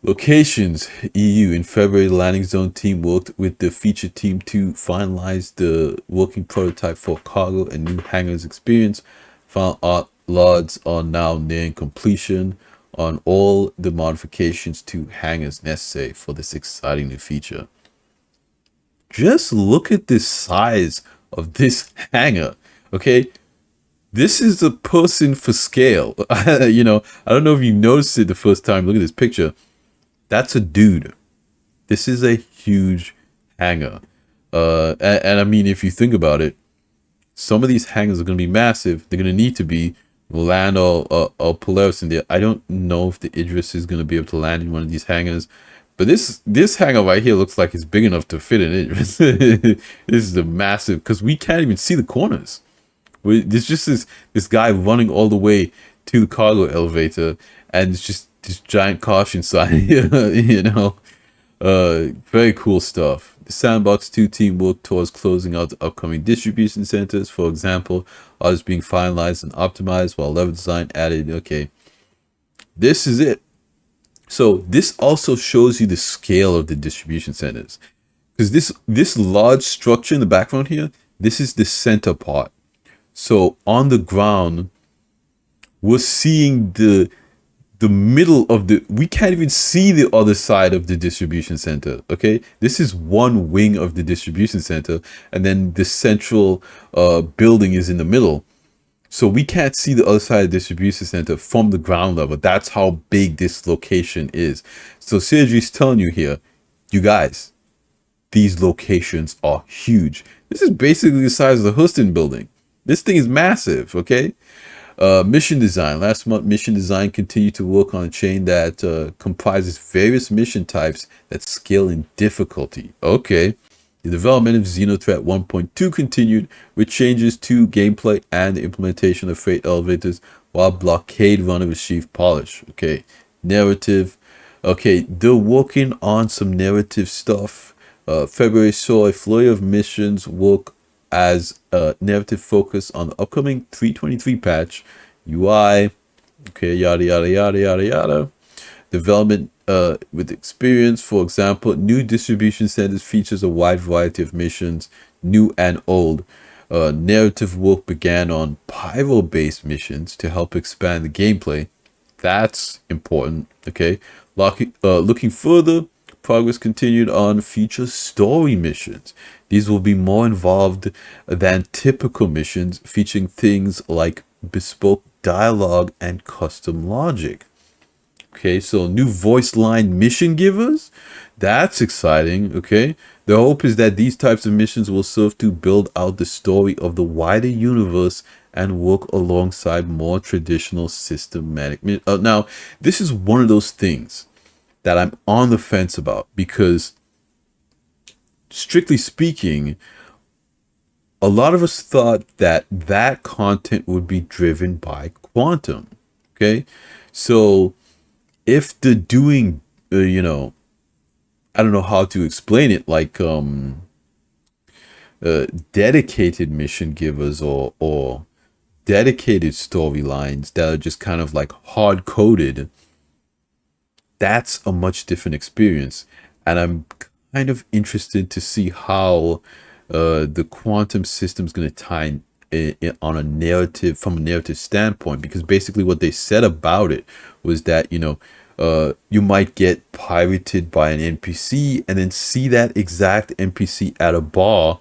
S1: Locations. EU. In February, the landing zone team worked with the feature team to finalize the working prototype for cargo and new hangars experience. Final art lots are now nearing completion on all the modifications to hangars necessary for this exciting new feature. Just look at the size of this hangar, okay? This is a person for scale. You know, I don't know if you noticed it the first time. Look at this picture. That's a dude. This is a huge hangar. And I mean, if you think about it, some of these hangars are going to be massive. They're going to need to be land or Polaris in there. I don't know if the Idris is going to be able to land in one of these hangars. But this hangar right here looks like it's big enough to fit an Idris. This is a massive, because we can't even see the corners. There's just this guy running all the way to the cargo elevator, and it's just this giant caution sign, you know. Very cool stuff. The Sandbox 2 team worked towards closing out the upcoming distribution centers. For example, others being finalized and optimized, while level design added. Okay, this is it. So this also shows you the scale of the distribution centers, because this large structure in the background here, this is the center part. So on the ground, we're seeing the middle of we can't even see the other side of the distribution center. Okay, this is one wing of the distribution center, and then the central building is in the middle. So we can't see the other side of the distribution center from the ground level. That's how big this location is. So CIG is telling you here, you guys, these locations are huge. This is basically the size of the Houston building. This thing is massive, okay? Mission design. Last month, mission design continued to work on a chain that comprises various mission types that scale in difficulty. Okay. The development of Xenothreat 1.2 continued with changes to gameplay and the implementation of freight elevators, while Blockade Runner received polish. Okay. Narrative. Okay, they're working on some narrative stuff. February saw a flurry of missions work as a narrative focus on the upcoming 3.23 patch, UI, okay, yada yada yada yada yada. Development with experience, for example, new distribution centers features a wide variety of missions, new and old. Narrative work began on pyro-based missions to help expand the gameplay. That's important, okay? Looking further, progress continued on future story missions. These will be more involved than typical missions, featuring things like bespoke dialogue and custom logic. Okay, so new voice line mission givers. That's exciting, okay? The hope is that these types of missions will serve to build out the story of the wider universe and work alongside more traditional systematic now, this is one of those things that I'm on the fence about, because strictly speaking, a lot of us thought that that content would be driven by Quantum, okay? So if they're doing, you know, I don't know how to explain it, like dedicated mission givers or dedicated storylines that are just kind of like hard-coded, that's a much different experience. And I'm kind of interested to see how the Quantum system is going to tie in on a narrative, from a narrative standpoint, because basically what they said about it was that, you know, you might get pirated by an NPC and then see that exact NPC at a bar,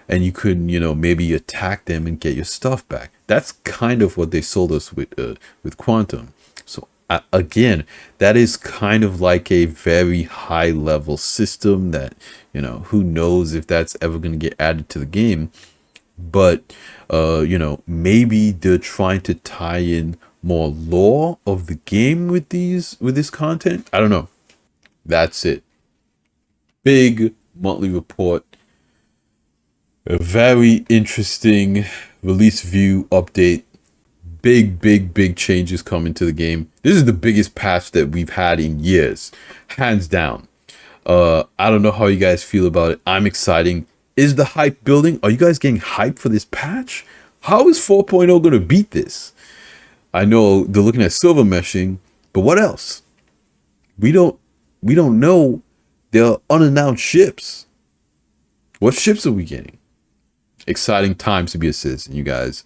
S1: and you could, you know, maybe attack them and get your stuff back. That's kind of what they sold us with Quantum. So again, that is kind of like a very high level system that, you know, who knows if that's ever going to get added to the game. But you know, maybe they're trying to tie in more lore of the game with this content. I don't know. That's it. Big monthly report. A very interesting release view update. Big changes coming to the game. This is the biggest patch that we've had in years, hands down. I don't know how you guys feel about it. I'm excited. Is the hype building? Are you guys getting hyped for this patch? How is 4.0 going to beat this? I know they're looking at silver meshing, but what else? We don't know. There are unannounced ships. What ships are we getting? Exciting times to be a citizen, you guys.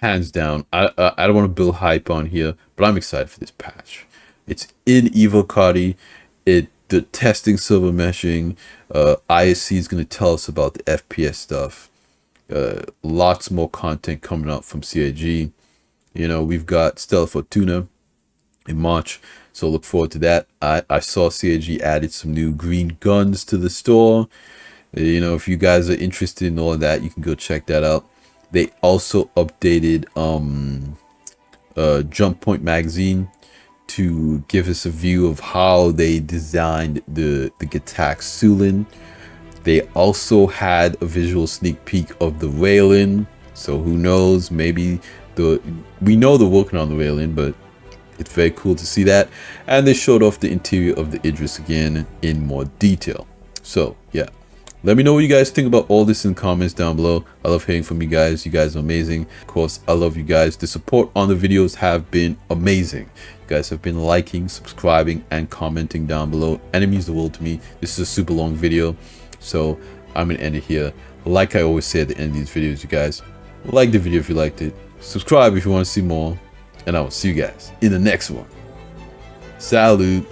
S1: Hands down. I don't want to build hype on here, but I'm excited for this patch. It's in Eva Tier. The testing silver meshing. aUEC is going to tell us about the FPS stuff. Lots more content coming out from CIG. You know, we've got Stella Fortuna. in March. So look forward to that. I saw CIG added some new green guns to the store. You know, if you guys are interested in all of that, you can go check that out. They also updated Jump Point magazine to give us a view of how they designed the Gattack Sulin. They also had a visual sneak peek of the Railin. So who knows, maybe we know they're working on the Railin, but it's very cool to see that. And they showed off the interior of the Idris again in more detail. So yeah, let me know what you guys think about all this in the comments down below. I love hearing from you guys. You guys are amazing. Of course, I love you guys. The support on the videos have been amazing. You guys have been liking, subscribing, and commenting down below, and it means the world to me. This is a super long video, so I'm gonna end it here. Like I always say at the end of these videos, you guys, like the video if you liked it, subscribe if you want to see more, and I will see you guys in the next one. Salute.